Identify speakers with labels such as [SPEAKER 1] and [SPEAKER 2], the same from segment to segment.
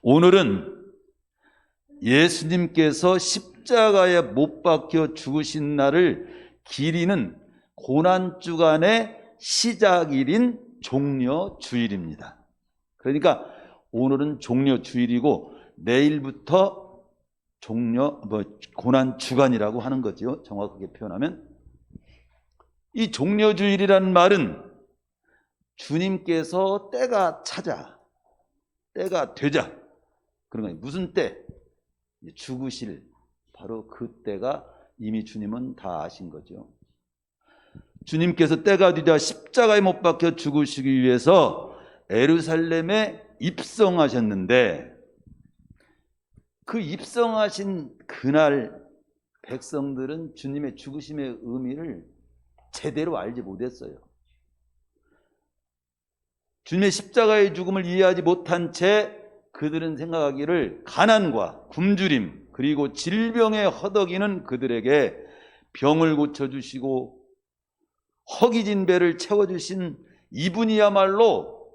[SPEAKER 1] 오늘은 예수님께서 십자가에 못 박혀 죽으신 날을 기리는 고난주간의 시작일인 종려주일입니다. 그러니까 오늘은 종려주일이고 내일부터 고난주간이라고 하는 거죠. 정확하게 표현하면. 이 종려주일이라는 말은 주님께서 때가 차자, 때가 되자, 그런 거예요. 무슨 때? 죽으실 바로 그 때가 이미 주님은 다 아신 거죠. 주님께서 때가 되자 십자가에 못 박혀 죽으시기 위해서 예루살렘에 입성하셨는데, 그 입성하신 그날 백성들은 주님의 죽으심의 의미를 제대로 알지 못했어요. 주님의 십자가의 죽음을 이해하지 못한 채 그들은 생각하기를 가난과 굶주림 그리고 질병에 허덕이는 그들에게 병을 고쳐주시고 허기진 배를 채워주신 이분이야말로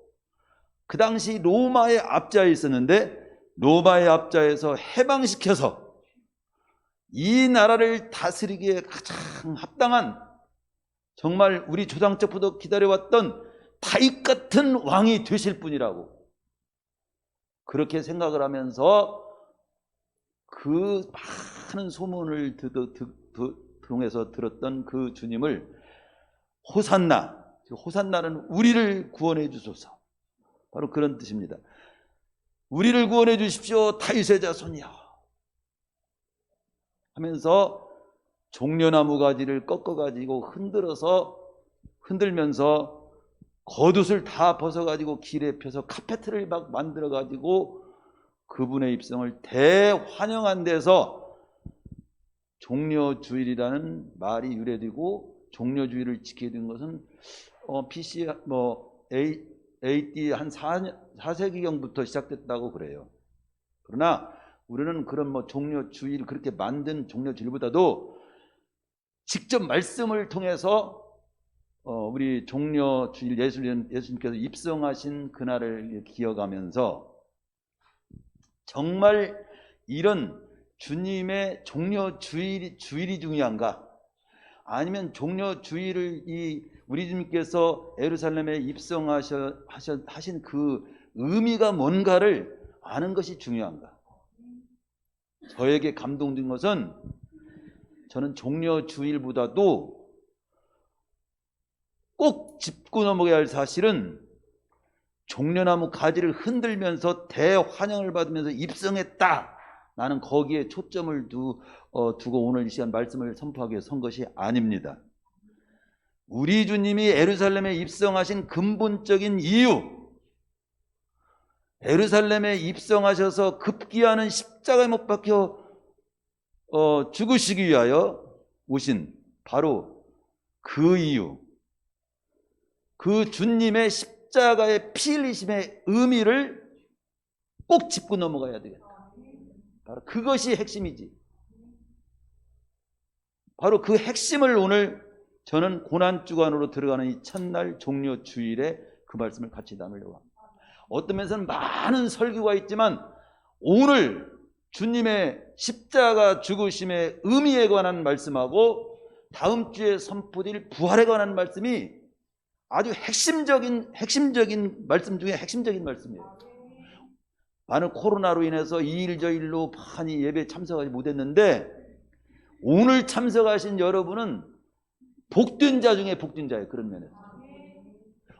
[SPEAKER 1] 그 당시 로마의 압자에 있었는데, 로마의 압자에서 해방시켜서 이 나라를 다스리기에 가장 합당한, 정말 우리 조상 때부터 기다려왔던 다윗 같은 왕이 되실 분이라고 그렇게 생각을 하면서 그 많은 소문을 통해서 들었던 그 주님을 호산나, 호산나는 우리를 구원해 주소서, 바로 그런 뜻입니다. 우리를 구원해 주십시오 다윗의 자손이여 하면서 종려나무 가지를 꺾어가지고 흔들면서 겉옷을 다 벗어가지고 길에 펴서 카페트를 막 만들어가지고 그분의 입성을 대환영한 데서 종려주일이라는 말이 유래되고, 종려주일을 지키게 된 것은 BC AD 한 4세기경부터 시작됐다고 그래요. 그러나 우리는 그런 종려주일, 그렇게 만든 종려주일보다도 직접 말씀을 통해서 우리 종려주일, 예수님께서 입성하신 그날을 기억하면서 정말 이런 주님의 종려주일이 중요한가? 아니면 종려주일을 우리 주님께서 예루살렘에 입성하신 그 의미가 뭔가를 아는 것이 중요한가? 저에게 감동된 것은, 저는 종려주일보다도 꼭 짚고 넘어가야 할 사실은 종려나무 가지를 흔들면서 대환영을 받으면서 입성했다, 나는 거기에 초점을 두고 오늘 이 시간 말씀을 선포하기 위해 선 것이 아닙니다. 우리 주님이 예루살렘에 입성하신 근본적인 이유, 예루살렘에 입성하셔서 급기야는 십자가에 못 박혀 죽으시기 위하여 오신 바로 그 이유, 그 주님의 십자가의 피 흘리심의 의미를 꼭 짚고 넘어가야 되겠다. 바로 그것이 핵심이지. 바로 그 핵심을 오늘 저는 고난주간으로 들어가는 이 첫날 종려주일에 그 말씀을 같이 나누려고 합니다. 어떤 면에서는 많은 설교가 있지만 오늘 주님의 십자가 죽으심의 의미에 관한 말씀하고 다음 주에 선포될 부활에 관한 말씀이 아주 핵심적인 말씀 중에 핵심적인 말씀이에요. 많은 코로나로 인해서 이 일 저 일로 많이 예배에 참석하지 못했는데, 오늘 참석하신 여러분은 복된 자 중에 복된 자예요. 그런 면에서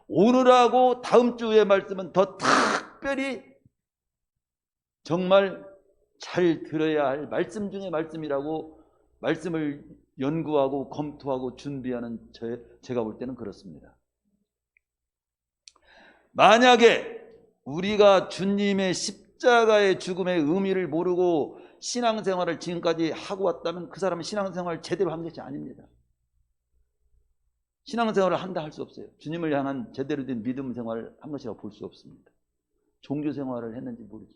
[SPEAKER 1] 오늘하고 다음 주의 말씀은 더 특별히 정말 잘 들어야 할 말씀 중에 말씀이라고, 말씀을 연구하고 검토하고 준비하는 제가 볼 때는 그렇습니다. 만약에 우리가 주님의 십자가의 죽음의 의미를 모르고 신앙생활을 지금까지 하고 왔다면 그 사람은 신앙생활을 제대로 한 것이 아닙니다. 신앙생활을 한다 할 수 없어요. 주님을 향한 제대로 된 믿음 생활을 한 것이라고 볼 수 없습니다. 종교생활을 했는지 모르죠.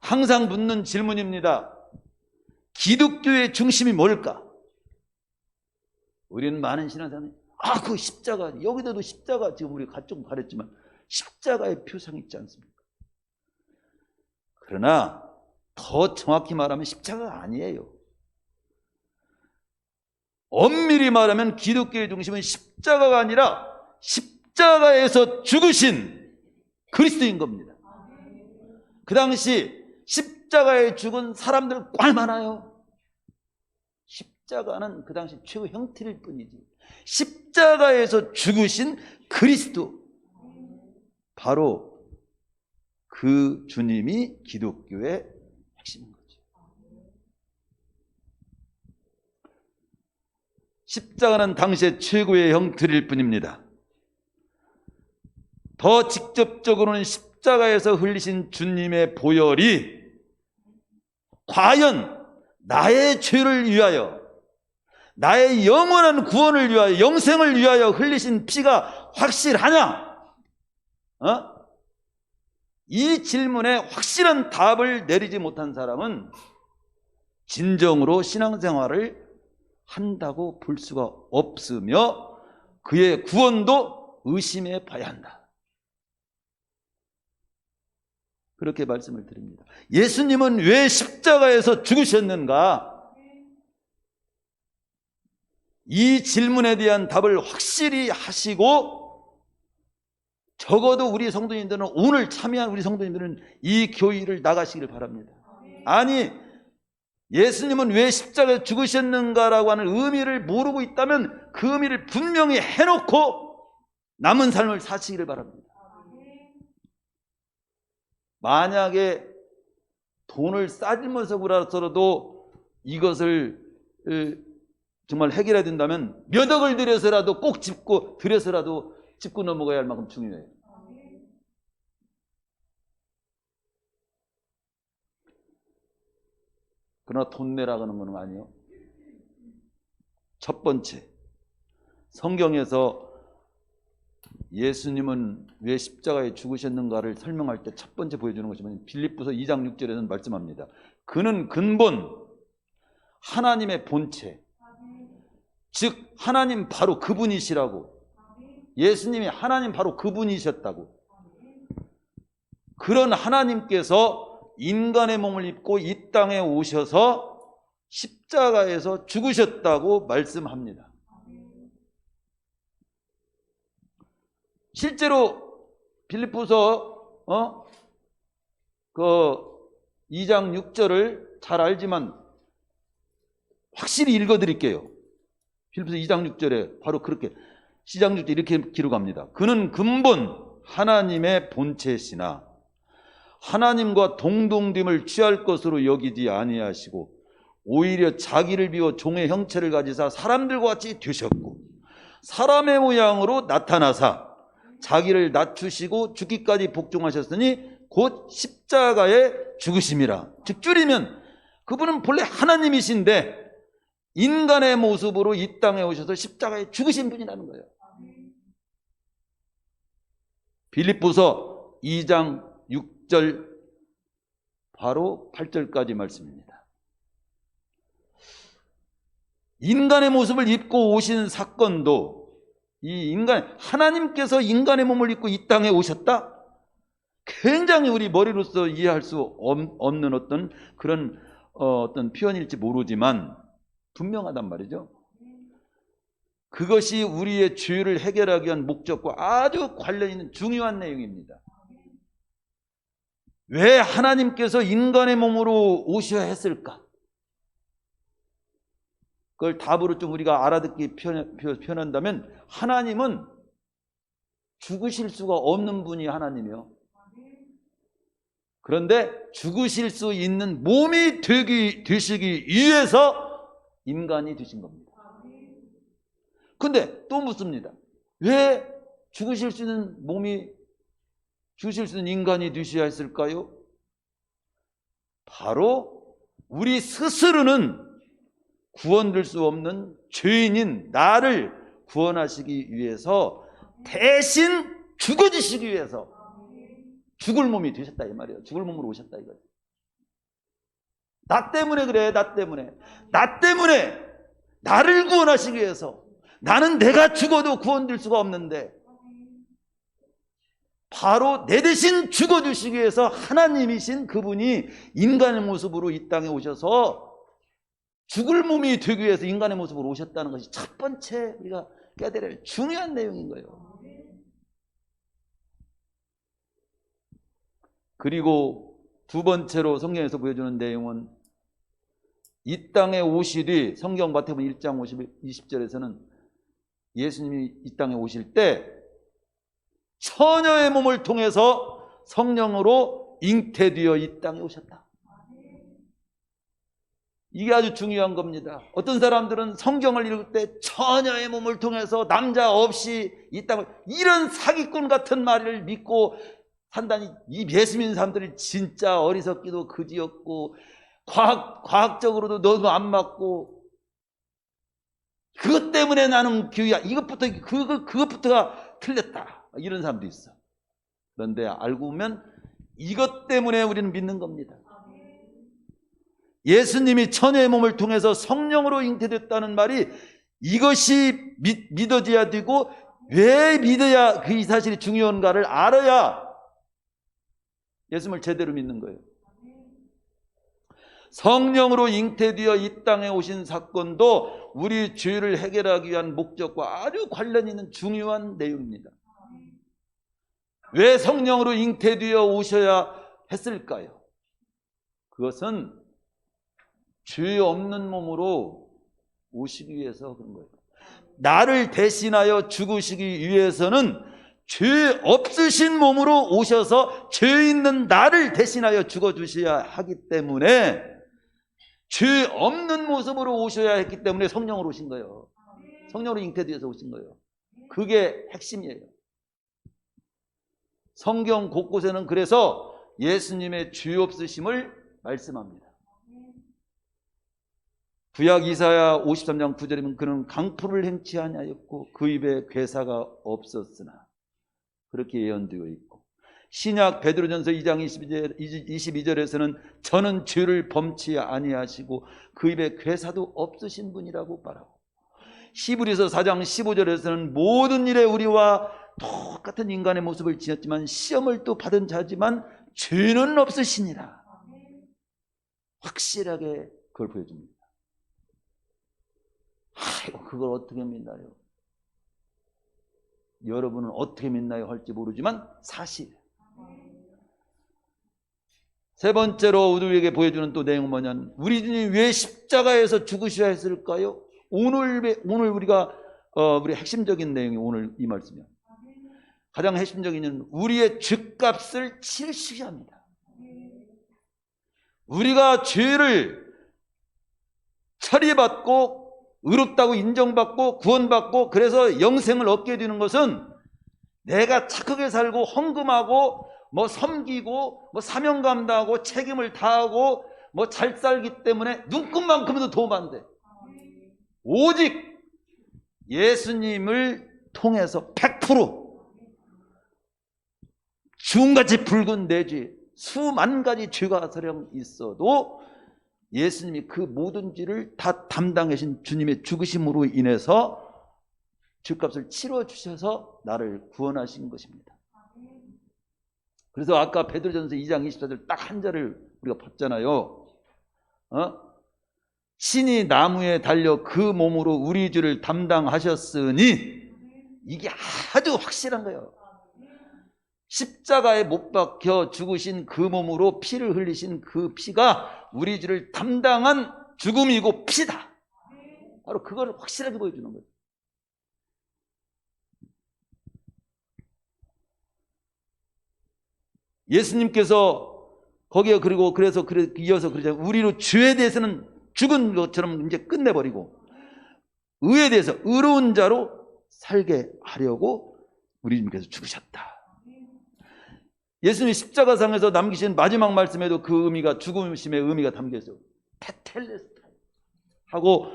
[SPEAKER 1] 항상 묻는 질문입니다. 기독교의 중심이 뭘까? 우리는 많은 신앙생활이 그 십자가, 여기다도 십자가, 지금 우리 조금 가렸지만 십자가의 표상이 있지 않습니까? 그러나 더 정확히 말하면 십자가가 아니에요. 엄밀히 말하면 기독교의 중심은 십자가가 아니라 십자가에서 죽으신 그리스도인 겁니다. 그 당시 십자가에 죽은 사람들 꽤 많아요. 십자가는 그 당시 최고 형태일 뿐이지. 십자가에서 죽으신 그리스도, 바로 그 주님이 기독교의 핵심인 거죠. 십자가는 당시의 최고의 형태일 뿐입니다. 더 직접적으로는 십자가에서 흘리신 주님의 보혈이 과연 나의 죄를 위하여, 나의 영원한 구원을 위하여, 영생을 위하여 흘리신 피가 확실하냐? 이 질문에 확실한 답을 내리지 못한 사람은 진정으로 신앙생활을 한다고 볼 수가 없으며 그의 구원도 의심해 봐야 한다. 그렇게 말씀을 드립니다. 예수님은 왜 십자가에서 죽으셨는가? 이 질문에 대한 답을 확실히 하시고, 적어도 우리 성도님들은, 오늘 참여한 우리 성도님들은 이 교회를 나가시기를 바랍니다. 아니, 예수님은 왜 십자가에 죽으셨는가라고 하는 의미를 모르고 있다면 그 의미를 분명히 해놓고 남은 삶을 사시기를 바랍니다. 만약에 돈을 싸질면서 그라서라도 이것을 정말 해결해야 된다면 몇 억을 들여서라도 꼭 짚고 넘어가야 할 만큼 중요해요. 그러나 돈 내라고 하는 건 아니에요. 첫 번째, 성경에서 예수님은 왜 십자가에 죽으셨는가를 설명할 때 첫 번째 보여주는 것이면 빌립보서 2장 6절에는 말씀합니다. 그는 근본, 하나님의 본체, 즉 하나님 바로 그분이시라고. 예수님이 하나님 바로 그분이셨다고. 그런 하나님께서 인간의 몸을 입고 이 땅에 오셔서 십자가에서 죽으셨다고 말씀합니다. 실제로 빌립보서 2장 6절을 잘 알지만 확실히 읽어드릴게요. 빌립보서 2장 6절에 바로 그렇게, 시장 6절 이렇게 기록합니다. 그는 근본 하나님의 본체시나 하나님과 동등됨을 취할 것으로 여기지 아니하시고 오히려 자기를 비워 종의 형체를 가지사 사람들과 같이 되셨고 사람의 모양으로 나타나사 자기를 낮추시고 죽기까지 복종하셨으니 곧 십자가에 죽으심이라. 즉 줄이면 그분은 본래 하나님이신데 인간의 모습으로 이 땅에 오셔서 십자가에 죽으신 분이라는 거예요. 빌립보서 2장 6절 바로 8절까지 말씀입니다. 인간의 모습을 입고 오신 사건도, 하나님께서 인간의 몸을 입고 이 땅에 오셨다? 굉장히 우리 머리로서 이해할 수 없는 어떤 그런 어떤 표현일지 모르지만 분명하단 말이죠. 그것이 우리의 죄를 해결하기 위한 목적과 아주 관련 있는 중요한 내용입니다. 왜 하나님께서 인간의 몸으로 오셔야 했을까? 그걸 답으로 좀 우리가 알아듣기 표현한다면 하나님은 죽으실 수가 없는 분이 하나님이요. 그런데 죽으실 수 있는 몸이 되시기 위해서 인간이 되신 겁니다. 근데 또 묻습니다. 왜 죽으실 수 있는 인간이 되셔야 했을까요? 바로 우리 스스로는 구원될 수 없는 죄인인 나를 구원하시기 위해서 대신 죽어지시기 위해서 죽을 몸이 되셨다 이 말이에요. 죽을 몸으로 오셨다 이거예요. 나 때문에 그래. 나 때문에 나를 구원하시기 위해서. 나는 내가 죽어도 구원될 수가 없는데 바로 내 대신 죽어주시기 위해서 하나님이신 그분이 인간의 모습으로 이 땅에 오셔서 죽을 몸이 되기 위해서 인간의 모습으로 오셨다는 것이 첫 번째 우리가 깨달아야 할 중요한 내용인 거예요. 그리고 두 번째로 성경에서 보여주는 내용은 이 땅에 오시리, 성경 마태복음 1장 20절에서는 예수님이 이 땅에 오실 때 처녀의 몸을 통해서 성령으로 잉태되어 이 땅에 오셨다. 이게 아주 중요한 겁니다. 어떤 사람들은 성경을 읽을 때 처녀의 몸을 통해서 남자 없이 이 땅을, 이런 사기꾼 같은 말을 믿고 산다니, 이 예수 믿는 사람들이 진짜 어리석기도 그지없고 과학적으로도 너무 안 맞고, 그것 때문에 나는 교회야, 그것부터가 틀렸다, 이런 사람도 있어. 그런데 알고 보면 이것 때문에 우리는 믿는 겁니다. 예수님이 처녀의 몸을 통해서 성령으로 잉태됐다는 말이 이것이 믿어져야 되고, 왜 믿어야 그 사실이 중요한가를 알아야 예수님을 제대로 믿는 거예요. 성령으로 잉태되어 이 땅에 오신 사건도 우리 죄를 해결하기 위한 목적과 아주 관련 있는 중요한 내용입니다. 왜 성령으로 잉태되어 오셔야 했을까요? 그것은 죄 없는 몸으로 오시기 위해서 그런 거예요. 나를 대신하여 죽으시기 위해서는 죄 없으신 몸으로 오셔서 죄 있는 나를 대신하여 죽어주셔야 하기 때문에, 죄 없는 모습으로 오셔야 했기 때문에 성령으로 오신 거예요. 성령으로 잉태되어서 오신 거예요. 그게 핵심이에요. 성경 곳곳에는 그래서 예수님의 죄 없으심을 말씀합니다. 구약 이사야 53장 9절이면 그는 강포를 행치 아니하였고 그 입에 괴사가 없었으나, 그렇게 예언되어 있고, 신약 베드로전서 2장 22절에서는 저는 죄를 범치 아니하시고 그 입에 괴사도 없으신 분이라고 말하고, 히브리서 4장 15절에서는 모든 일에 우리와 똑같은 인간의 모습을 지녔지만 시험을 또 받은 자지만 죄는 없으시니라. 확실하게 그걸 보여줍니다. 아이고, 그걸 어떻게 믿나요? 여러분은 어떻게 믿나요? 할지 모르지만 사실. 세 번째로 우리에게 보여주는 또 내용은 뭐냐면, 우리 주님이 왜 십자가에서 죽으셔야 했을까요? 오늘 우리가 우리 핵심적인 내용이 오늘 이 말씀이에요. 가장 핵심적인 것은 우리의 죄값을 치르셔야 합니다. 우리가 죄를 처리받고 의롭다고 인정받고 구원받고 그래서 영생을 얻게 되는 것은 내가 착하게 살고 헌금하고 뭐 섬기고 뭐 사명 감당하고 책임을 다하고 뭐 잘 살기 때문에 눈금만큼도 도움 안 돼. 오직 예수님을 통해서 100% 주홍같이 붉은 내 죄, 수만 가지 죄가 서령 있어도 예수님이 그 모든 죄를 다 담당하신 주님의 죽으심으로 인해서 죄값을 치러주셔서 나를 구원하신 것입니다. 그래서 아까 베드로전서 2장 24절 딱 한 절을 우리가 봤잖아요. 신이 나무에 달려 그 몸으로 우리 죄를 담당하셨으니, 이게 아주 확실한 거예요. 십자가에 못 박혀 죽으신 그 몸으로 피를 흘리신 그 피가 우리 죄를 담당한 죽음이고 피다. 바로 그걸 확실하게 보여주는 거예요. 예수님께서 거기에 그래서 이어서 그러잖아요. 우리로 죄에 대해서는 죽은 것처럼 이제 끝내버리고 의에 대해서 의로운 자로 살게 하려고 우리 주님께서 죽으셨다. 예수님이 십자가상에서 남기신 마지막 말씀에도 그 의미가, 죽으심의 의미가 담겨 있어요. 테텔레스타이 하고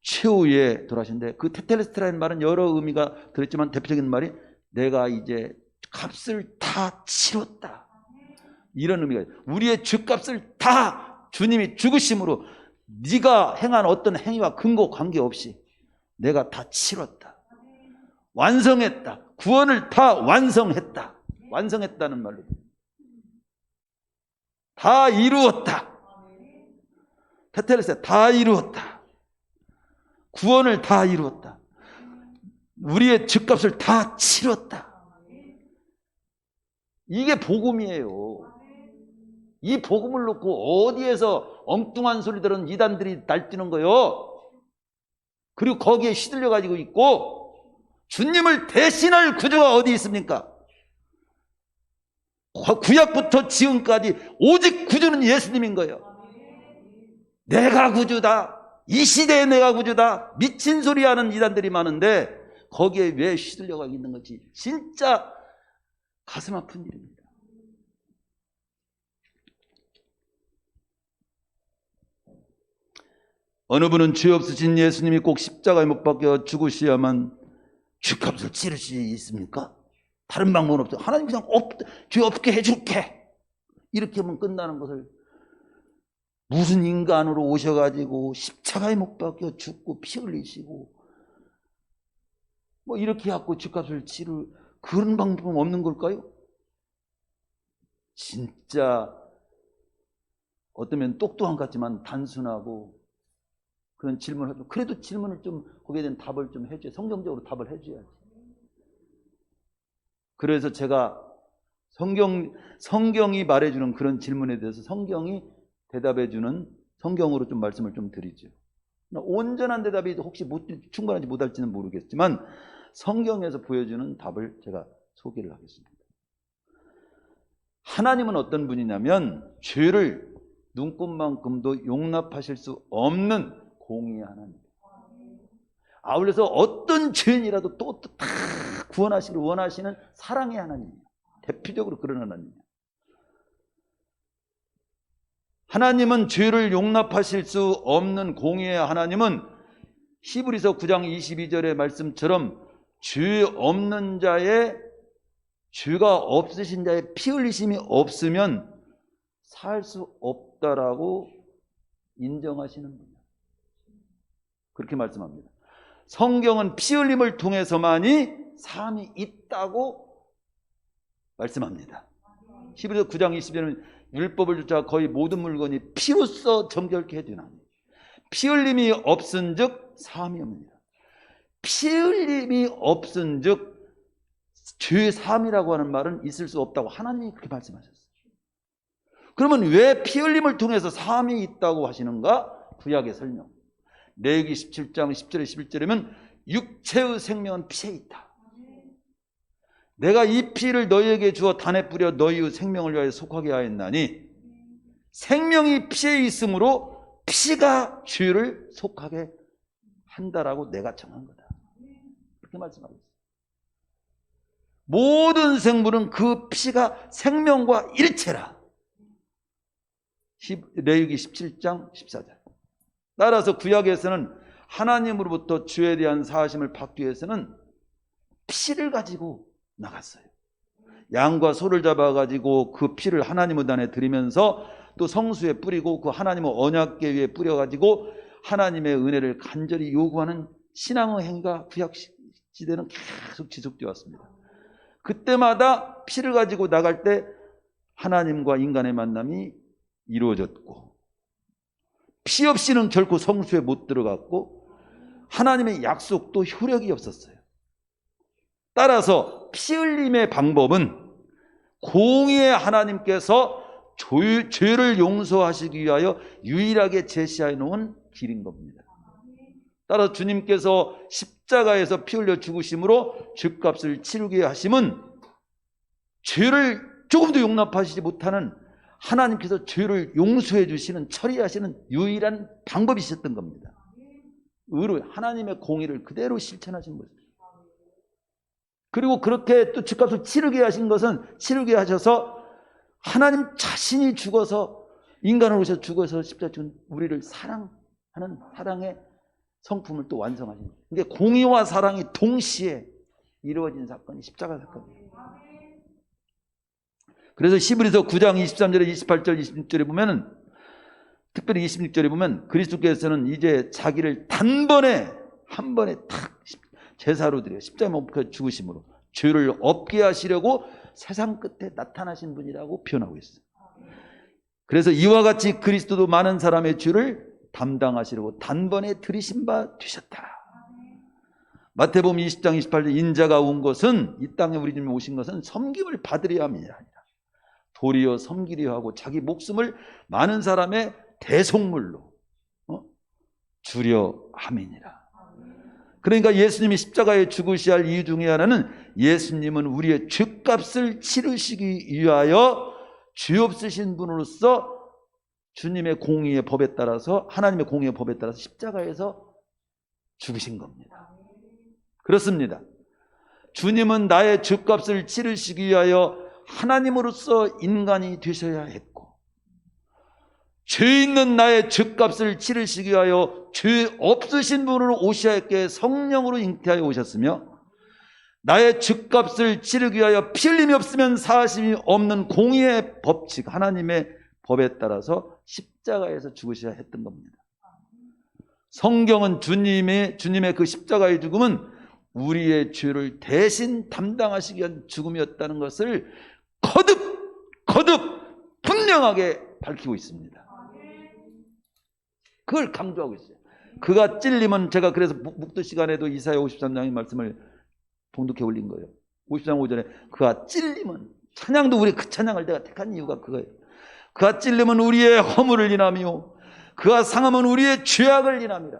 [SPEAKER 1] 최후에 돌아가신데, 그 테텔레스타이라는 말은 여러 의미가 들었지만 대표적인 말이 내가 이제 값을 다 치렀다, 이런 의미가 있어요. 우리의 죄값을 다 주님이 죽으심으로 네가 행한 어떤 행위와 근거 관계없이 내가 다 치렀다, 완성했다, 구원을 다 완성했다, 완성했다는 말로. 다 이루었다. 테텔레스테 다 이루었다. 구원을 다 이루었다. 우리의 죗값을 다 치렀다. 이게 복음이에요. 이 복음을 놓고 어디에서 엉뚱한 소리 들은 이단들이 날뛰는 거요. 그리고 거기에 휘둘려 가지고 있고, 주님을 대신할 구주가 어디 있습니까? 구약부터 지금까지 오직 구주는 예수님인 거예요. 내가 구주다. 이 시대에 내가 구주다. 미친 소리 하는 이단들이 많은데 거기에 왜 휘둘려 가고 있는 건지 진짜 가슴 아픈 일입니다. 어느 분은 죄 없으신 예수님이 꼭 십자가에 못 박혀 죽으셔야만 죗값을 치를 수 있습니까? 다른 방법은 없죠. 하나님 그냥 죄 없게 해줄게. 이렇게 하면 끝나는 것을 무슨 인간으로 오셔가지고 십자가에 못 박혀 죽고 피 흘리시고 뭐 이렇게 해갖고 죗값을 치를 그런 방법은 없는 걸까요? 진짜 어쩌면 똑똑한 것 같지만 단순하고 그런 질문을 해도 그래도 질문을 좀 거기에 대한 답을 좀 해줘야 성경적으로 답을 해줘야지. 그래서 제가 성경이 말해주는 그런 질문에 대해서 성경이 대답해주는 성경으로 좀 말씀을 좀 드리죠. 온전한 대답이 혹시 충분한지 못할지는 모르겠지만 성경에서 보여주는 답을 제가 소개를 하겠습니다. 하나님은 어떤 분이냐면 죄를 눈꽃만큼도 용납하실 수 없는 공의의 하나님. 아울러서 어떤 죄인이라도 또 다 구원하시기를 원하시는 사랑의 하나님이에요. 대표적으로 그런 하나님이에요. 하나님은 죄를 용납하실 수 없는 공의의 하나님은 히브리서 9장 22절의 말씀처럼 죄 없는 자의 죄가 없으신 자의 피 흘리심이 없으면 살 수 없다라고 인정하시는 분이에요. 그렇게 말씀합니다. 성경은 피 흘림을 통해서만이 삶이 있다고 말씀합니다. 히브리서 9장 20절은 율법을 쫓아 거의 모든 물건이 피로써 정결케 해주나니 피 흘림이 없은즉 삶이 없느니라. 피 흘림이 없은즉 죄의 삶이라고 하는 말은 있을 수 없다고 하나님이 그렇게 말씀하셨어요. 그러면 왜 피 흘림을 통해서 삶이 있다고 하시는가? 구약의 설명. 레위기 17장 10절에 11절이면 육체의 생명은 피에 있다. 내가 이 피를 너희에게 주어 단에 뿌려 너희의 생명을 위하여 속하게 하였나니 생명이 피에 있으므로 피가 죄를 속하게 한다라고 내가 정한 거다. 그렇게 말씀하고 있어요. 모든 생물은 그 피가 생명과 일체라. 레위기 17장 14절. 따라서 구약에서는 하나님으로부터 죄에 대한 사하심을 받기 위해서는 피를 가지고 나갔어요. 양과 소를 잡아가지고 그 피를 하나님 의단에 드리면서 또 성수에 뿌리고 그 하나님의 언약궤 위에 뿌려가지고 하나님의 은혜를 간절히 요구하는 신앙의 행위가 구약 시대는 계속 지속되어 왔습니다. 그때마다 피를 가지고 나갈 때 하나님과 인간의 만남이 이루어졌고 피 없이는 결코 성수에 못 들어갔고 하나님의 약속도 효력이 없었어요. 따라서 피 흘림의 방법은 공의의 하나님께서 죄를 용서하시기 위하여 유일하게 제시해 놓은 길인 겁니다. 따라서 주님께서 십자가에서 피 흘려 죽으심으로 죄값을 치르게 하심은 죄를 조금도 용납하시지 못하는 하나님께서 죄를 용서해 주시는 처리하시는 유일한 방법이셨던 겁니다. 의로 하나님의 공의를 그대로 실천하신 거죠. 그리고 그렇게 또 죄값을 치르게 하신 것은 치르게 하셔서 하나님 자신이 죽어서 인간으로 오셔서 죽어서 십자가에 죽은 우리를 사랑하는 사랑의 성품을 또 완성하신 거예요. 그러니까 공의와 사랑이 동시에 이루어진 사건이 십자가 사건이에요. 그래서 히브리서 9장 23절에 28절 26절에 보면은 특별히 26절에 보면 그리스도께서는 이제 자기를 단번에 한 번에 탁 제사로 드려 십자가에 못 박혀 죽으심으로 죄를 없게 하시려고 세상 끝에 나타나신 분이라고 표현하고 있어요. 그래서 이와 같이 그리스도도 많은 사람의 죄를 담당하시려고 단번에 들이신 바 되셨다. 마태복음 20장 28절 인자가 온 것은 이 땅에 우리 주님이 오신 것은 섬김을 받으려 함이 아니라 도리어 섬기려 하고 자기 목숨을 많은 사람의 대속물로 주려 함이니라. 그러니까 예수님이 십자가에 죽으셔야 할 이유 중에 하나는 예수님은 우리의 죄값을 치르시기 위하여 죄 없으신 분으로서 주님의 공의의 법에 따라서 하나님의 공의의 법에 따라서 십자가에서 죽으신 겁니다. 그렇습니다. 주님은 나의 죄값을 치르시기 위하여 하나님으로서 인간이 되셔야 했고 죄 있는 나의 죄값을 치르시기 위하여 죄 없으신 분으로 오셔야 했기에 성령으로 잉태하여 오셨으며 나의 죄값을 치르기 위하여 피 흘림이 없으면 사하심이 없는 공의의 법칙 하나님의 법에 따라서 십자가에서 죽으셔야 했던 겁니다. 성경은 주님의 그 십자가의 죽음은 우리의 죄를 대신 담당하시기 위한 죽음이었다는 것을 거듭 분명하게 밝히고 있습니다. 그걸 강조하고 있어요. 그가 찔림은 제가 그래서 묵도 시간에도 이사야 53장의 말씀을 봉독해 올린 거예요. 53장 5절에 그가 찔림은 찬양도 우리 그 찬양을 내가 택한 이유가 그거예요. 그가 찔림은 우리의 허물을 인하며 그가 상함은 우리의 죄악을 인함이라.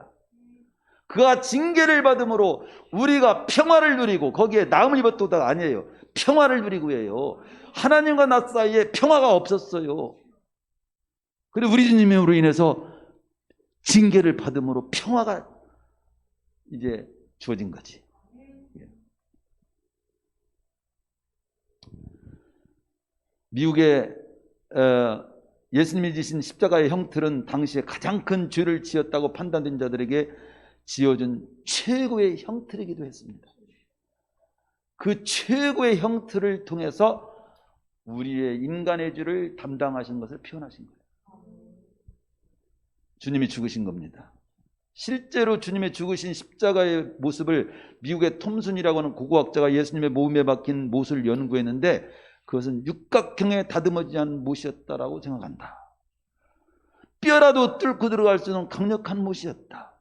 [SPEAKER 1] 그가 징계를 받음으로 우리가 평화를 누리고 거기에 나음을 입었도가 아니에요. 평화를 누리고 해요. 하나님과 나 사이에 평화가 없었어요. 그리고 우리 주님으로 인해서 징계를 받음으로 평화가 이제 주어진 거지. 미국의 예수님이 지신 십자가의 형틀은 당시에 가장 큰 죄를 지었다고 판단된 자들에게 지어준 최고의 형틀이기도 했습니다. 그 최고의 형틀을 통해서 우리의 인간의 죄를 담당하신 것을 표현하신 거예요. 주님이 죽으신 겁니다. 실제로 주님의 죽으신 십자가의 모습을 미국의 톰슨이라고 하는 고고학자가 예수님의 몸에 박힌 못을 연구했는데 그것은 육각형에 다듬어지지 않은 못이었다라고 생각한다. 뼈라도 뚫고 들어갈 수 있는 강력한 못이었다.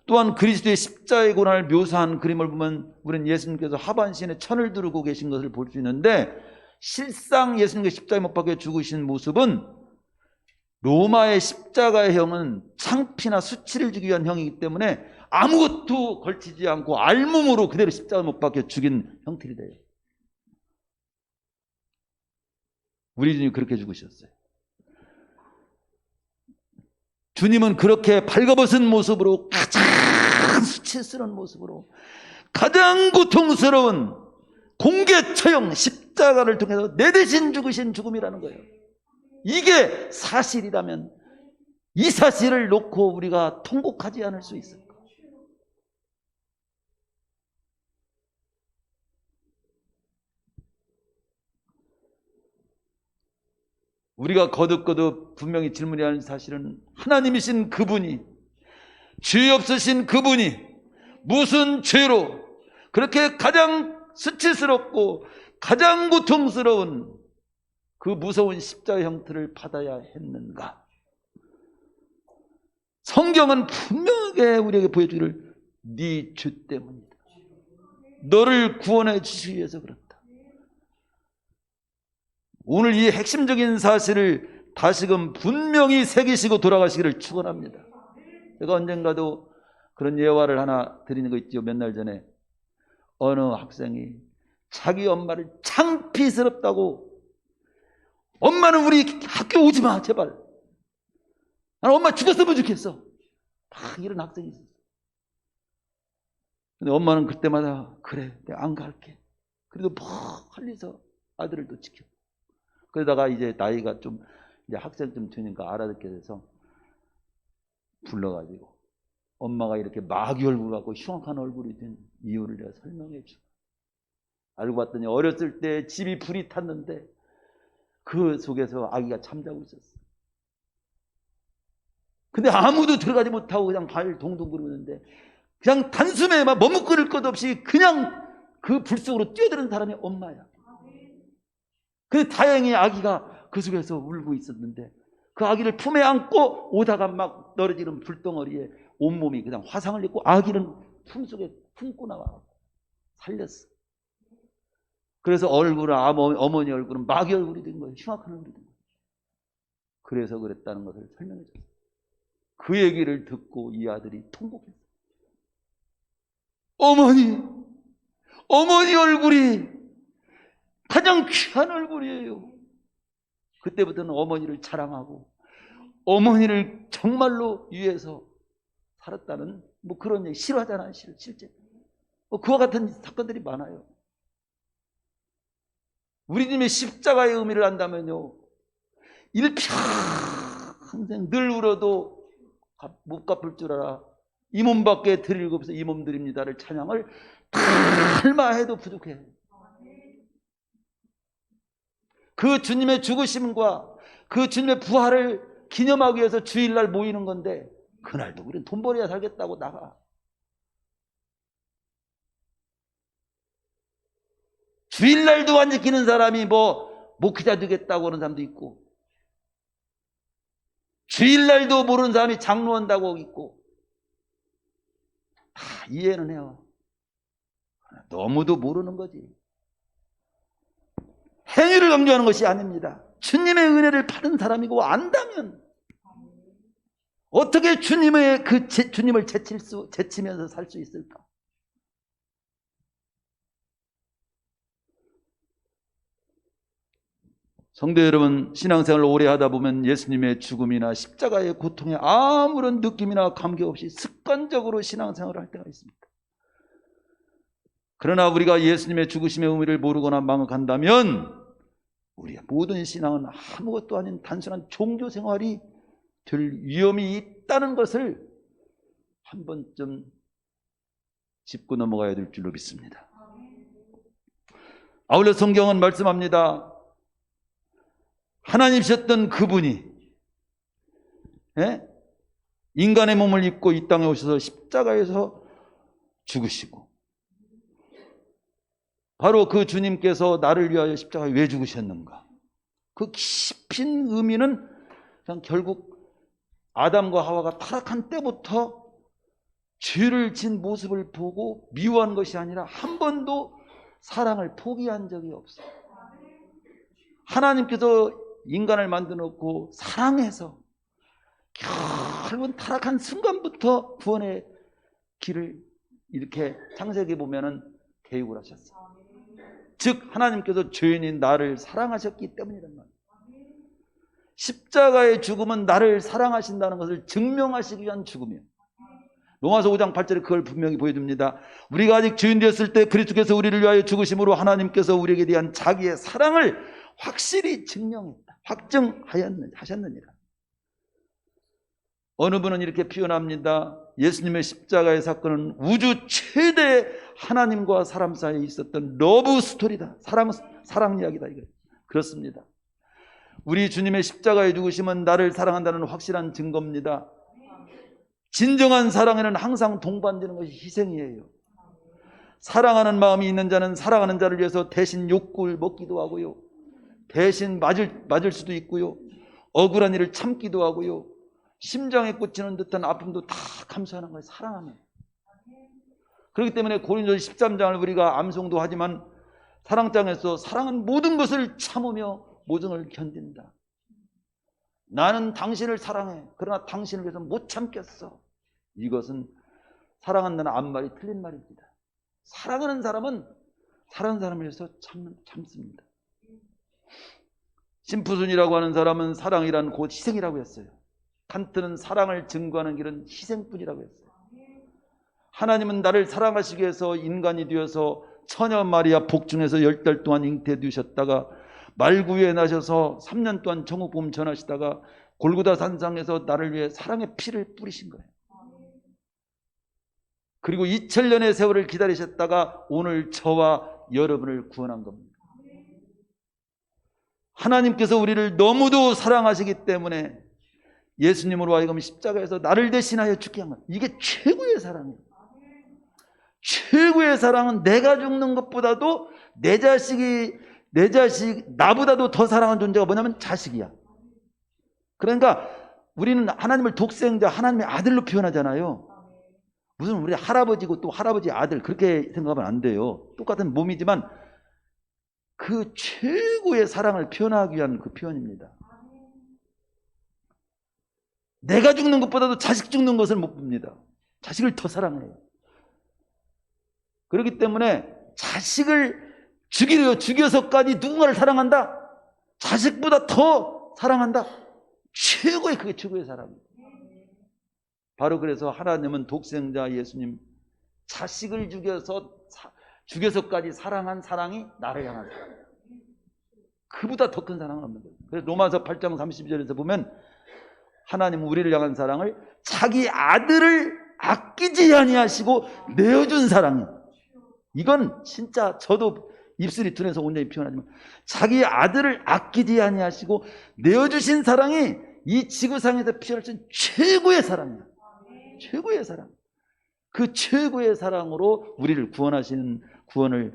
[SPEAKER 1] 또한 그리스도의 십자가의 고난을 묘사한 그림을 보면 우리는 예수님께서 하반신에 천을 두르고 계신 것을 볼 수 있는데 실상 예수님께서 십자가에 못 박혀 죽으신 모습은 로마의 십자가의 형은 창피나 수치를 주기 위한 형이기 때문에 아무것도 걸치지 않고 알몸으로 그대로 십자가에 못 박혀 죽인 형틀이 돼요. 우리 주님이 그렇게 죽으셨어요. 주님은 그렇게 발가벗은 모습으로 가장 수치스러운 모습으로 가장 고통스러운 공개 처형 십자가를 통해서 내 대신 죽으신 죽음이라는 거예요. 이게 사실이라면 이 사실을 놓고 우리가 통곡하지 않을 수 있을까? 우리가 거듭 분명히 질문해야 하는 사실은 하나님이신 그분이 죄 없으신 그분이 무슨 죄로 그렇게 가장 수치스럽고 가장 고통스러운 그 무서운 십자가의 형틀을 받아야 했는가? 성경은 분명하게 우리에게 보여주기를 네 죄 때문이다. 너를 구원해 주시기 위해서 그렇다. 오늘 이 핵심적인 사실을 다시금 분명히 새기시고 돌아가시기를 축원합니다. 제가 언젠가도 그런 예화를 하나 드리는 거 있죠. 몇 날 전에 어느 학생이 자기 엄마를 창피스럽다고 엄마는 우리 학교 오지 마 제발. 나는 엄마 죽었으면 좋겠어. 막 이런 학생이 있었어. 근데 엄마는 그때마다 그래 내가 안 갈게. 그래도 멀리서 아들을 또 지켜. 그러다가 이제 나이가 좀 이제 학생쯤 되니까 알아듣게 돼서 불러가지고 엄마가 이렇게 마귀 얼굴 갖고 흉악한 얼굴이 된 이유를 내가 설명해 줘. 알고 봤더니 어렸을 때 집이 불이 탔는데 그 속에서 아기가 잠자고 있었어. 근데 아무도 들어가지 못하고 그냥 발 동동 구르는데 그냥 단숨에 막 머뭇거릴 것 없이 그냥 그 불 속으로 뛰어드는 사람이 엄마야. 근데 다행히 아기가 그 속에서 울고 있었는데 그 아기를 품에 안고 오다가 막 떨어지는 불덩어리에 온몸이 그냥 화상을 입고 아기는 품속에 품고 나와 살렸어. 그래서 얼굴은 어머니 얼굴은 마귀 얼굴이 된 거예요. 흉악한 얼굴이 된 거예요. 그래서 그랬다는 것을 설명해 줬어요. 그 얘기를 듣고 이 아들이 통곡했어요. 어머니 얼굴이 가장 귀한 얼굴이에요. 그때부터는 어머니를 자랑하고 어머니를 정말로 위해서 살았다는 뭐 그런 얘기 싫어하잖아요. 실제 그와 같은 사건들이 많아요. 우리 님의 십자가의 의미를 안다면요, 일평생 늘 울어도 못 갚을 줄 알아. 이 몸밖에 드릴 것 없어 이 몸 드립니다를 찬양을 달마 해도 부족해. 그 주님의 죽으심과 그 주님의 부활을 기념하기 위해서 주일날 모이는 건데 그날도 우리는 돈 벌어야 살겠다고 나가. 주일날도 안 지키는 사람이 뭐 목회자 되겠다고 하는 사람도 있고, 주일날도 모르는 사람이 장로 한다고 있고, 다 이해는 해요. 너무도 모르는 거지. 행위를 강조하는 것이 아닙니다. 주님의 은혜를 받은 사람이고 안다면 어떻게 주님의 주님을 제치면서 살 수 있을까? 성도 여러분, 신앙생활을 오래 하다 보면 예수님의 죽음이나 십자가의 고통에 아무런 느낌이나 감격 없이 습관적으로 신앙생활을 할 때가 있습니다. 그러나 우리가 예수님의 죽으심의 의미를 모르거나 망각한다면 우리의 모든 신앙은 아무것도 아닌 단순한 종교생활이 될 위험이 있다는 것을 한 번쯤 짚고 넘어가야 될 줄로 믿습니다. 아울러 성경은 말씀합니다. 하나님이셨던 그분이 인간의 몸을 입고 이 땅에 오셔서 십자가에서 죽으시고, 바로 그 주님께서 나를 위하여 십자가에 왜 죽으셨는가? 그 깊은 의미는 그냥 결국 아담과 하와가 타락한 때부터 죄를 진 모습을 보고 미워한 것이 아니라 한 번도 사랑을 포기한 적이 없어요. 하나님께서 인간을 만들어 놓고 사랑해서 결국은 타락한 순간부터 구원의 길을 이렇게 창세기 보면은 계획을 하셨어요. 즉 하나님께서 죄인인 나를 사랑하셨기 때문이란 말이에요. 십자가의 죽음은 나를 사랑하신다는 것을 증명하시기 위한 죽음이에요. 로마서 5장 8절에 그걸 분명히 보여줍니다. 우리가 아직 죄인 되었을 때 그리스도께서 우리를 위하여 죽으심으로 하나님께서 우리에게 대한 자기의 사랑을 확실히 증명했다, 확증하셨느니라. 어느 분은 이렇게 표현합니다. 예수님의 십자가의 사건은 우주 최대 하나님과 사람 사이에 있었던 러브 스토리다, 사랑 이야기다. 이거 그렇습니다. 우리 주님의 십자가의 죽으심은 나를 사랑한다는 확실한 증거입니다. 진정한 사랑에는 항상 동반되는 것이 희생이에요. 사랑하는 마음이 있는 자는 사랑하는 자를 위해서 대신 욕을 먹기도 하고요, 대신 맞을 수도 있고요, 억울한 일을 참기도 하고요, 심장에 꽂히는 듯한 아픔도 다 감수하는 거예요. 사랑하면. 그렇기 때문에 고린도서 13장을 우리가 암송도 하지만 사랑장에서 사랑은 모든 것을 참으며 모든 걸 견딘다. 나는 당신을 사랑해. 그러나 당신을 위해서 못 참겠어. 이것은 사랑한다는 앞말이 틀린 말입니다. 사랑하는 사람은 사랑하는 사람을 위해서 참습니다. 심푸순이라고 하는 사람은 사랑이란 곧 희생이라고 했어요. 칸트는 사랑을 증거하는 길은 희생뿐이라고 했어요. 하나님은 나를 사랑하시기 위해서 인간이 되어서 처녀 마리아 복중에서 10달 동안 잉태되셨다가 말구유에 나셔서 3년 동안 천국복음 전하시다가 골고다 산상에서 나를 위해 사랑의 피를 뿌리신 거예요. 그리고 2000년의 세월을 기다리셨다가 오늘 저와 여러분을 구원한 겁니다. 하나님께서 우리를 너무도 사랑하시기 때문에 예수님으로 하여금 십자가에서 나를 대신하여 죽게 한 거예요. 이게 최고의 사랑이에요. 최고의 사랑은 내가 죽는 것보다도 내 자식이 내 자식, 나보다도 더 사랑하는 존재가 뭐냐면 자식이야. 그러니까 우리는 하나님을 독생자, 하나님의 아들로 표현하잖아요. 무슨 우리 할아버지고 또 할아버지 아들 그렇게 생각하면 안 돼요. 똑같은 몸이지만 그 최고의 사랑을 표현하기 위한 그 표현입니다. 내가 죽는 것보다도 자식 죽는 것을 못 봅니다. 자식을 더 사랑해요. 그렇기 때문에 자식을 죽여서까지 누군가를 사랑한다? 자식보다 더 사랑한다? 그게 최고의 사랑입니다. 바로 그래서 하나님은 독생자 예수님 자식을 죽여서까지 사랑한 사랑이 나를 향한 사랑이에요. 그보다 더 큰 사랑은 없는 거예요. 그래서 로마서 8장 32절에서 보면 하나님은 우리를 향한 사랑을 자기 아들을 아끼지 아니하시고 내어준 사랑이에요. 이건 진짜 저도 입술이 둔해서 온전히 표현하지만 자기 아들을 아끼지 아니하시고 내어주신 사랑이 이 지구상에서 표현할 수 있는 최고의 사랑이에요. 최고의 사랑. 그 최고의 사랑으로 우리를 구원을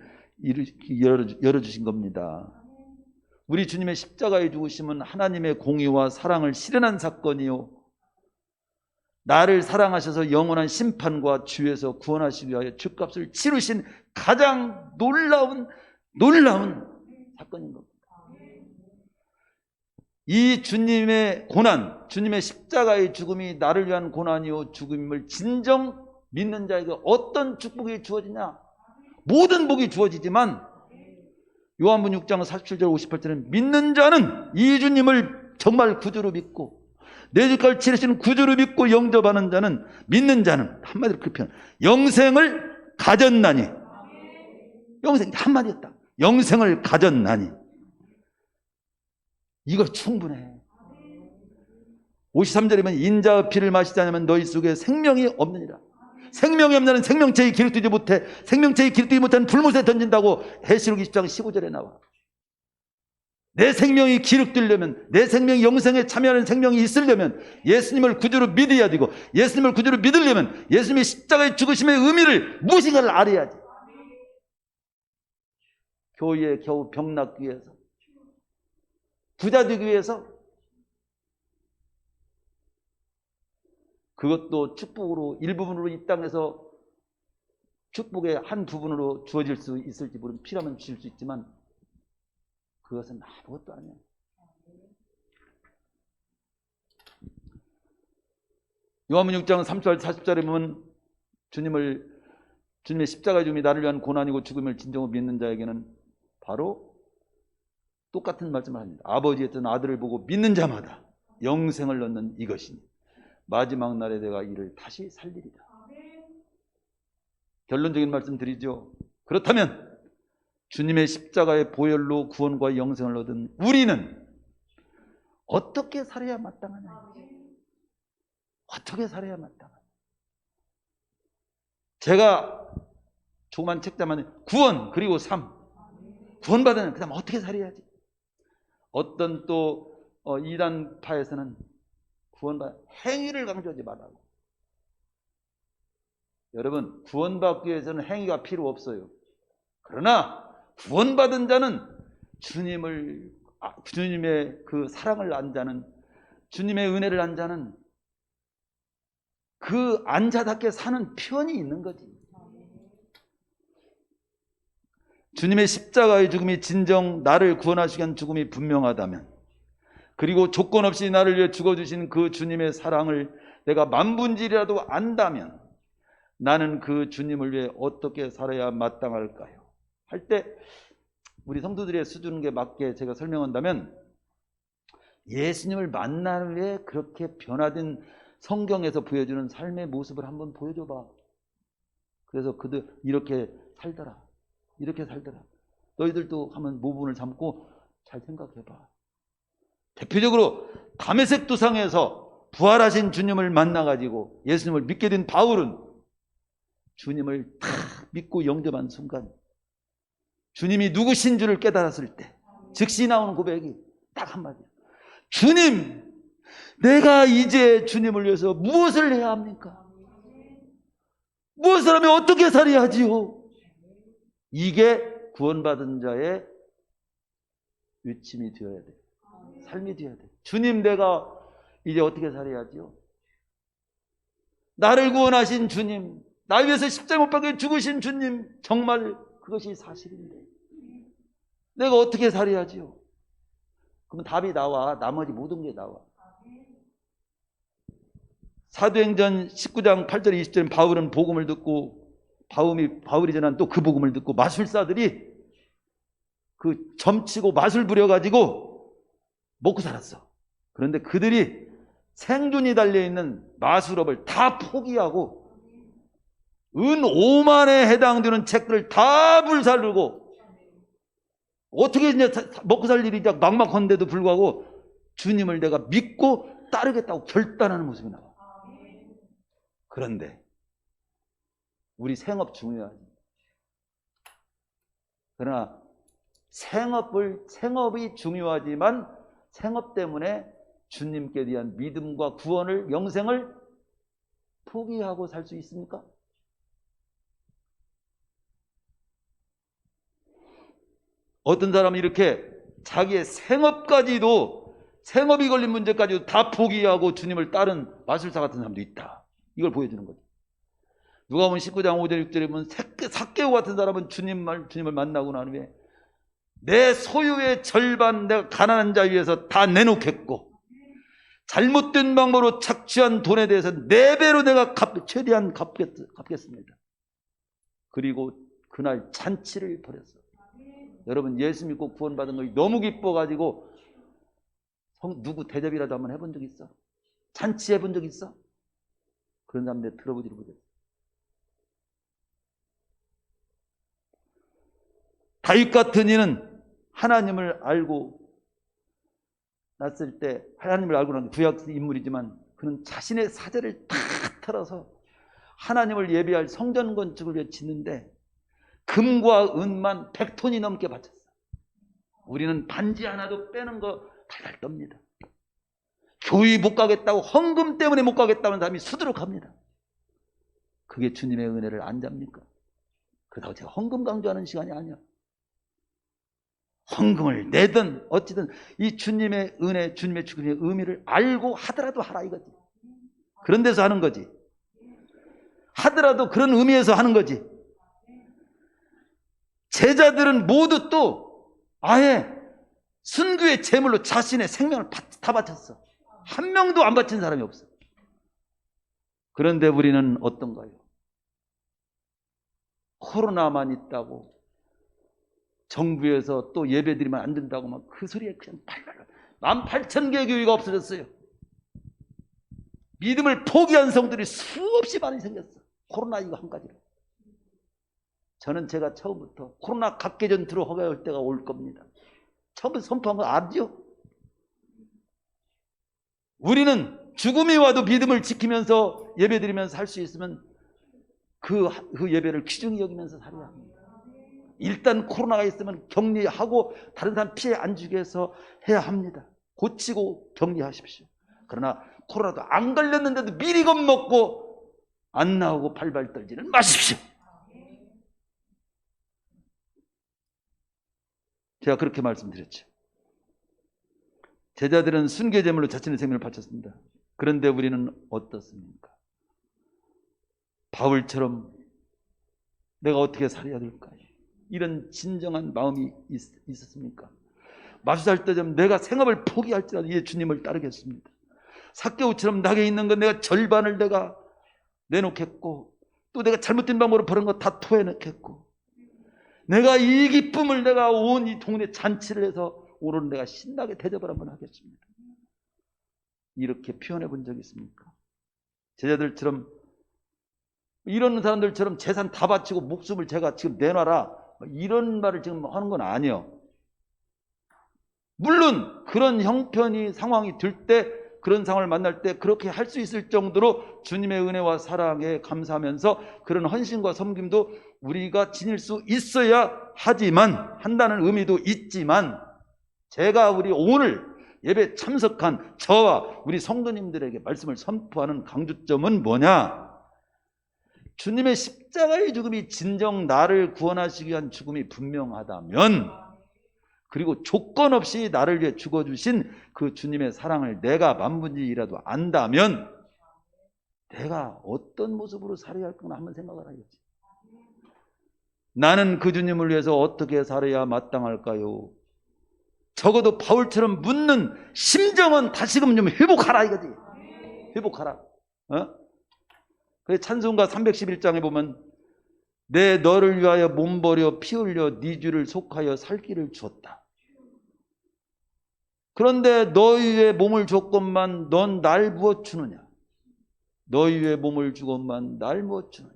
[SPEAKER 1] 열어주신 겁니다. 우리 주님의 십자가의 죽으심은 하나님의 공의와 사랑을 실현한 사건이요, 나를 사랑하셔서 영원한 심판과 주에서 구원하시기 위하여 죗값을 치르신 가장 놀라운 사건인 겁니다. 이 주님의 고난, 주님의 십자가의 죽음이 나를 위한 고난이요 죽음을 진정 믿는 자에게 어떤 축복이 주어지냐? 모든 복이 주어지지만 요한복음 6장 47절 58절은 믿는 자는 이 주님을 정말 구주로 믿고 내 죄값을 치르시는 구주로 믿고 영접하는 자는, 믿는 자는 한마디로 그 표현, 영생을 가졌나니. 영생 한마디였다. 영생을 가졌나니. 이거 충분해. 53절에 보면 인자의 피를 마시지 않으면 너희 속에 생명이 없느니라. 생명이 없는 자는 생명체에 기록되지 못해 생명체에 기록되지 못한 불못에 던진다고 해시록 20장 15절에 나와. 내 생명이 기록되려면, 내 생명이 영생에 참여하는 생명이 있으려면 예수님을 구주로 믿어야 되고, 예수님을 구주로 믿으려면 예수님의 십자가의 죽으심의 의미를 무엇인가를 알아야지. 교회에 겨우 병 낫기 위해서, 부자 되기 위해서, 그것도 축복으로 일부분으로 이 땅에서 축복의 한 부분으로 주어질 수 있을지 모르면 필요하면 주실 수 있지만 그것은 아무것도 아니야. 요한복음 6장 30절 40절에 보면 주님의 십자가의 죽음이 나를 위한 고난이고 죽음을 진정으로 믿는 자에게는 바로 똑같은 말씀을 합니다. 아버지의 뜻은 아들을 보고 믿는 자마다 영생을 얻는 이것이니 마지막 날에 내가 이를 다시 살리리라. 결론적인 말씀 드리죠. 그렇다면 주님의 십자가의 보혈로 구원과 영생을 얻은 우리는 어떻게 살아야 마땅하냐? 어떻게 살아야 마땅하냐? 제가 조그만 책자만 구원 그리고 삶, 구원받으면 그 다음 어떻게 살아야지? 어떤 또 이단파에서는 구원받은 행위를 강조하지 말라고. 여러분, 구원받기 위해서는 행위가 필요 없어요. 그러나 구원받은 자는 주님의 그 사랑을 안 자는, 주님의 은혜를 안 자는 그 안자답게 사는 표현이 있는 거지. 주님의 십자가의 죽음이 진정 나를 구원하시기 위한 죽음이 분명하다면, 그리고 조건 없이 나를 위해 죽어주신 그 주님의 사랑을 내가 만분지라도 안다면 나는 그 주님을 위해 어떻게 살아야 마땅할까요? 할 때 우리 성도들의 수준에 맞게 제가 설명한다면, 예수님을 만나기 위해 그렇게 변화된 성경에서 보여주는 삶의 모습을 한번 보여줘봐. 그래서 그들 이렇게 살더라. 너희들도 한번 모분을 잡고 잘 생각해봐. 대표적으로 다메섹 도상에서 부활하신 주님을 만나가지고 예수님을 믿게 된 바울은 주님을 다 믿고 영접한 순간 주님이 누구신 줄을 깨달았을 때 즉시 나오는 고백이 딱 한마디야. 주님, 내가 이제 주님을 위해서 무엇을 해야 합니까? 무엇을 하면 어떻게 살아야 하지요? 이게 구원받은 자의 외침이 되어야 돼. 삶이 되어야 돼. 주님, 내가 이제 어떻게 살아야지요? 나를 구원하신 주님, 나 위해서 십자가 못 박혀 죽으신 주님, 정말 그것이 사실인데 내가 어떻게 살아야지요? 그럼 답이 나와. 나머지 모든 게 나와. 사도행전 19장 8절 20절에 바울은 복음을 듣고 바울이 전한 또 그 복음을 듣고 마술사들이 그 점치고 마술 부려가지고 먹고 살았어. 그런데 그들이 생존이 달려있는 마술업을 다 포기하고 은 5만에 해당되는 책들을 다 불살르고 어떻게 이제 먹고 살 일이 막막한데도 불구하고 주님을 내가 믿고 따르겠다고 결단하는 모습이 나와. 그런데 우리 생업 중요하지. 그러나 생업이 중요하지만 생업 때문에 주님께 대한 믿음과 구원을, 영생을 포기하고 살 수 있습니까? 어떤 사람은 이렇게 자기의 생업이 걸린 문제까지도 다 포기하고 주님을 따른 마술사 같은 사람도 있다. 이걸 보여주는 거죠. 누가복음 19장 5절 6절에 보면 삭개오 같은 사람은 주님을 만나고 난 후에 내 소유의 절반 내가 가난한 자 위해서 다 내놓겠고 잘못된 방법으로 착취한 돈에 대해서 4배로 내가 최대한 갚겠습니다. 그리고 그날 잔치를 벌였어요. 여러분, 예수 믿고 구원받은 걸 너무 기뻐가지고 누구 대접이라도 한번 해본 적 있어? 잔치 해본 적 있어? 그런 사람들 들어보지를 못했어. 다윗 같은 이는 하나님을 알고 났을 때, 하나님을 알고 난 구약 인물이지만 그는 자신의 사제를 다 털어서 하나님을 예배할 성전 건축을 위해 짓는데 금과 은만 100톤이 넘게 바쳤어. 우리는 반지 하나도 빼는 거 달달 떱니다. 교회 못 가겠다고, 헌금 때문에 못 가겠다는 사람이 수두룩합니다. 그게 주님의 은혜를 안 잡니까? 그렇다고 제가 헌금 강조하는 시간이 아니야. 헌금을 내든 어찌든 이 주님의 은혜, 주님의 죽음의 의미를 알고 하더라도 하라 이거지. 그런 데서 하는 거지. 하더라도 그런 의미에서 하는 거지. 제자들은 모두 또 아예 순교의 제물로 자신의 생명을 다 바쳤어. 한 명도 안 바친 사람이 없어. 그런데 우리는 어떤가요? 코로나만 있다고 정부에서 또 예배드리면 안 된다고 막 그 소리에 그냥 18,000개 교회가 없어졌어요. 믿음을 포기한 성들이 수없이 많이 생겼어. 코로나 이거 한 가지로. 저는 제가 처음부터 코로나 각계전투로 허가할 때가 올 겁니다. 처음부터 선포한 거 알죠? 우리는 죽음이 와도 믿음을 지키면서 예배드리면서 살 수 있으면 그 예배를 귀중히 여기면서 살아야 합니다. 일단 코로나가 있으면 격리하고 다른 사람 피해 안 주게 해서 해야 합니다. 고치고 격리하십시오. 그러나 코로나도 안 걸렸는데도 미리 겁먹고 안 나오고 발발 떨지는 마십시오. 제가 그렇게 말씀드렸죠. 제자들은 순교제물로 자신의 생명을 바쳤습니다. 그런데 우리는 어떻습니까? 바울처럼 내가 어떻게 살아야 될까요? 이런 진정한 마음이 있었습니까? 마술사할 때좀 내가 생업을 포기할지라도 이 주님을 따르겠습니다. 삭개오처럼 나게 있는 건 내가 절반을 내가 내놓겠고 또 내가 잘못된 방법으로 버는 거 다 토해놓겠고 내가 이 기쁨을 내가 온 이 동네 잔치를 해서 오늘 내가 신나게 대접을 한번 하겠습니다. 이렇게 표현해 본 적이 있습니까? 제자들처럼 이런 사람들처럼 재산 다 바치고 목숨을 제가 지금 내놔라 이런 말을 지금 하는 건 아니에요. 물론 그런 형편이 상황이 들 때 그런 상황을 만날 때 그렇게 할 수 있을 정도로 주님의 은혜와 사랑에 감사하면서 그런 헌신과 섬김도 우리가 지닐 수 있어야 하지만 한다는 의미도 있지만 제가 우리 오늘 예배 참석한 저와 우리 성도님들에게 말씀을 선포하는 강조점은 뭐냐? 주님의 십자가의 죽음이 진정 나를 구원하시기 위한 죽음이 분명하다면 그리고 조건 없이 나를 위해 죽어주신 그 주님의 사랑을 내가 만분지이라도 안다면 내가 어떤 모습으로 살아야 할까 한번 생각을 하겠지. 나는 그 주님을 위해서 어떻게 살아야 마땅할까요? 적어도 바울처럼 묻는 심정은 다시금 좀 회복하라 이거지. 회복하라. 그래서 찬송가 311장에 보면 내 너를 위하여 몸 버려 피 흘려 네 주를 속하여 살 길을 주었다. 그런데 너희 위에 몸을 줬건만 넌 날 무엇 주느냐? 너희 위에 몸을 주건만 날 무엇 주느냐?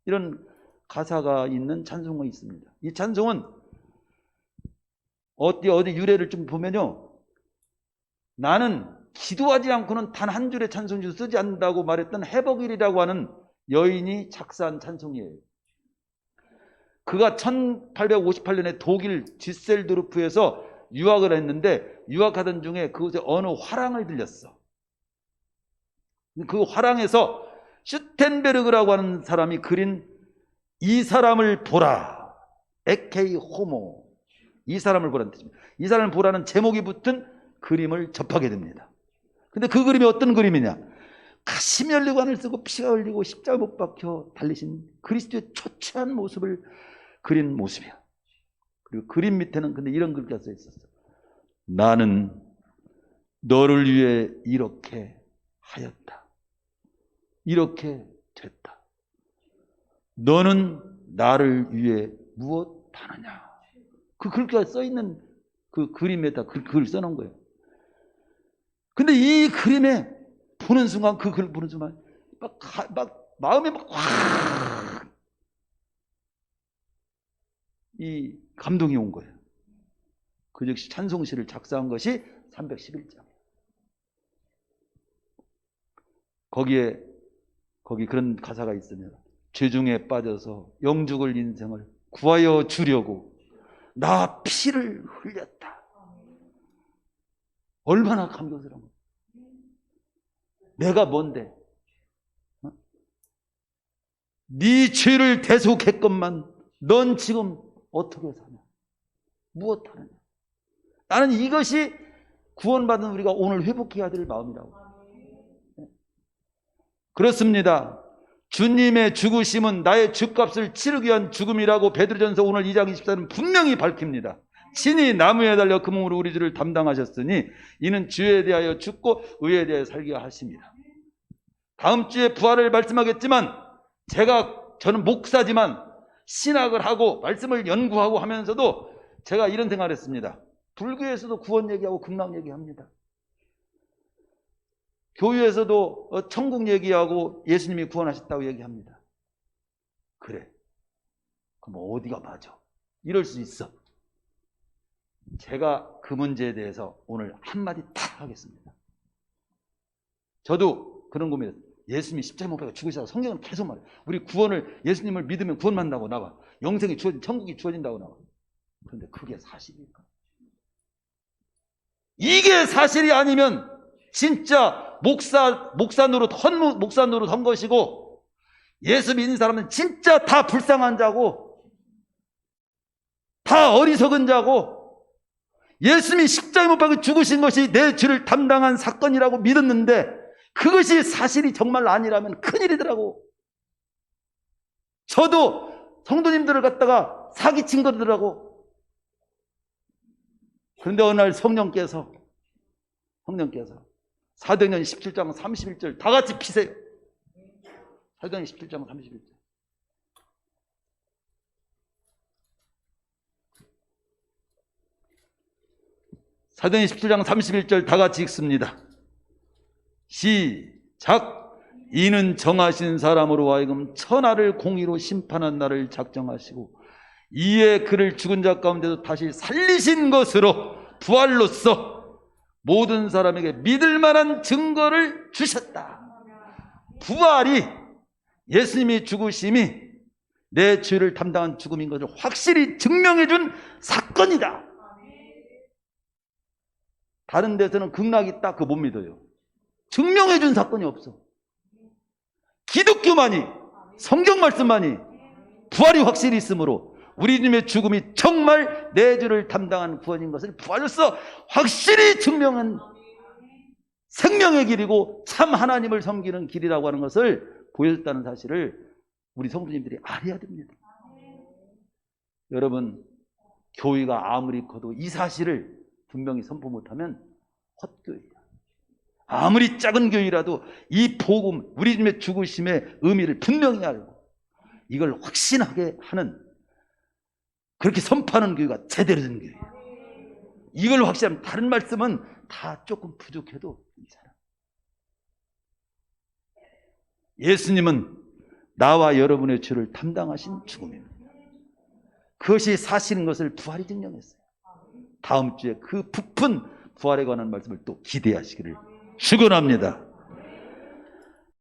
[SPEAKER 1] 이런 가사가 있는 찬송가 있습니다. 이 찬송은 어디 유래를 좀 보면요, 나는 기도하지 않고는 단 한 줄의 찬송지도 쓰지 않는다고 말했던 해버길이라고 하는 여인이 작사한 찬송이에요. 그가 1858년에 독일 뒤셀도르프에서 유학을 했는데 유학하던 중에 그곳에 어느 화랑을 들렸어. 그 화랑에서 슈텐베르그라고 하는 사람이 그린 이 사람을 보라, 에케이 호모, 이 사람을 보라는 뜻입니다. 이 사람을 보라는 제목이 붙은 그림을 접하게 됩니다. 근데 그 그림이 어떤 그림이냐? 가시 면류관을 쓰고 피가 흘리고 십자가 못 박혀 달리신 그리스도의 초췌한 모습을 그린 모습이야. 그리고 그림 밑에는 근데 이런 글귀가 써 있었어. 나는 너를 위해 이렇게 하였다. 이렇게 됐다. 너는 나를 위해 무엇 하느냐? 그 글귀가 써 있는 그 그림에다 그 글을 써놓은 거예요. 근데 이 그림에 보는 순간, 그 글을 보는 순간 막 마음에 막 확 이 감동이 온 거예요. 그 즉시 찬송시를 작사한 것이 311장. 거기 그런 가사가 있으면 죄중에 빠져서 영죽을 인생을 구하여 주려고 나 피를 흘렸다. 얼마나 감격스러운 거야. 내가 뭔데? 네 죄를 대속했건만 넌 지금 어떻게 사냐? 무엇 하느냐? 나는 이것이 구원받은 우리가 오늘 회복해야 될 마음이라고. 그렇습니다. 주님의 죽으심은 나의 죗값을 치르기 위한 죽음이라고 베드로전서 오늘 2장 24절은 분명히 밝힙니다. 친히 나무에 달려 그 몸으로 우리 죄를 담당하셨으니 이는 죄에 대하여 죽고 의에 대하여 살게 하십니다. 다음 주에 부활을 말씀하겠지만 저는 목사지만 신학을 하고 말씀을 연구하고 하면서도 제가 이런 생각을 했습니다. 불교에서도 구원 얘기하고 극락 얘기합니다. 교회에서도 천국 얘기하고 예수님이 구원하셨다고 얘기합니다. 그래, 그럼 어디가 맞아? 이럴 수 있어. 제가 그 문제에 대해서 오늘 한마디 딱 하겠습니다. 저도 그런 고민했어요. 예수님이 십자가에 못 박혀 죽으시다고 성경은 계속 말해요. 우리 구원을, 예수님을 믿으면 구원받는다고 나와. 영생이 주어진, 천국이 주어진다고 나와. 그런데 그게 사실일까? 이게 사실이 아니면 진짜 목사 노릇 한 것이고, 예수 믿는 사람은 진짜 다 불쌍한 자고 다 어리석은 자고, 예수님이 십자가에 못 박혀 죽으신 것이 내 죄를 담당한 사건이라고 믿었는데 그것이 사실이 정말 아니라면 큰일이더라고. 저도 성도님들을 갖다가 사기친 거더라고. 그런데 어느 날 성령께서 사도행전 17장 31절 다 같이 피세요. 사도행전 17장 31절. 사도행전 17장 31절 다 같이 읽습니다. 시작. 이는 정하신 사람으로 하여금 천하를 공의로 심판한 날을 작정하시고 이에 그를 죽은 자 가운데서 다시 살리신 것으로 부활로써 모든 사람에게 믿을 만한 증거를 주셨다. 부활이, 예수님이 죽으심이 내 죄를 담당한 죽음인 것을 확실히 증명해 준 사건이다. 다른 데서는 극락이 있다, 그거 못 믿어요. 증명해 준 사건이 없어. 기독교만이, 성경 말씀만이 부활이 확실히 있으므로 우리 주님의 죽음이 정말 내 죄를 담당한 구원인 것을 부활로서 확실히 증명한 생명의 길이고 참 하나님을 섬기는 길이라고 하는 것을 보여줬다는 사실을 우리 성도님들이 알아야 됩니다. 여러분, 교회가 아무리 커도 이 사실을 분명히 선포 못하면 헛교회예요. 아무리 작은 교회라도 이 복음, 우리 주님의 죽으심의 의미를 분명히 알고 이걸 확신하게 하는, 그렇게 선포하는 교회가 제대로 된 교회예요. 이걸 확신하면 다른 말씀은 다 조금 부족해도 괜찮아요. 예수님은 나와 여러분의 죄를 담당하신 죽음입니다. 그것이 사실인 것을 부활이 증명했어요. 다음 주에 그 부푼 부활에 관한 말씀을 또 기대하시기를 축원합니다.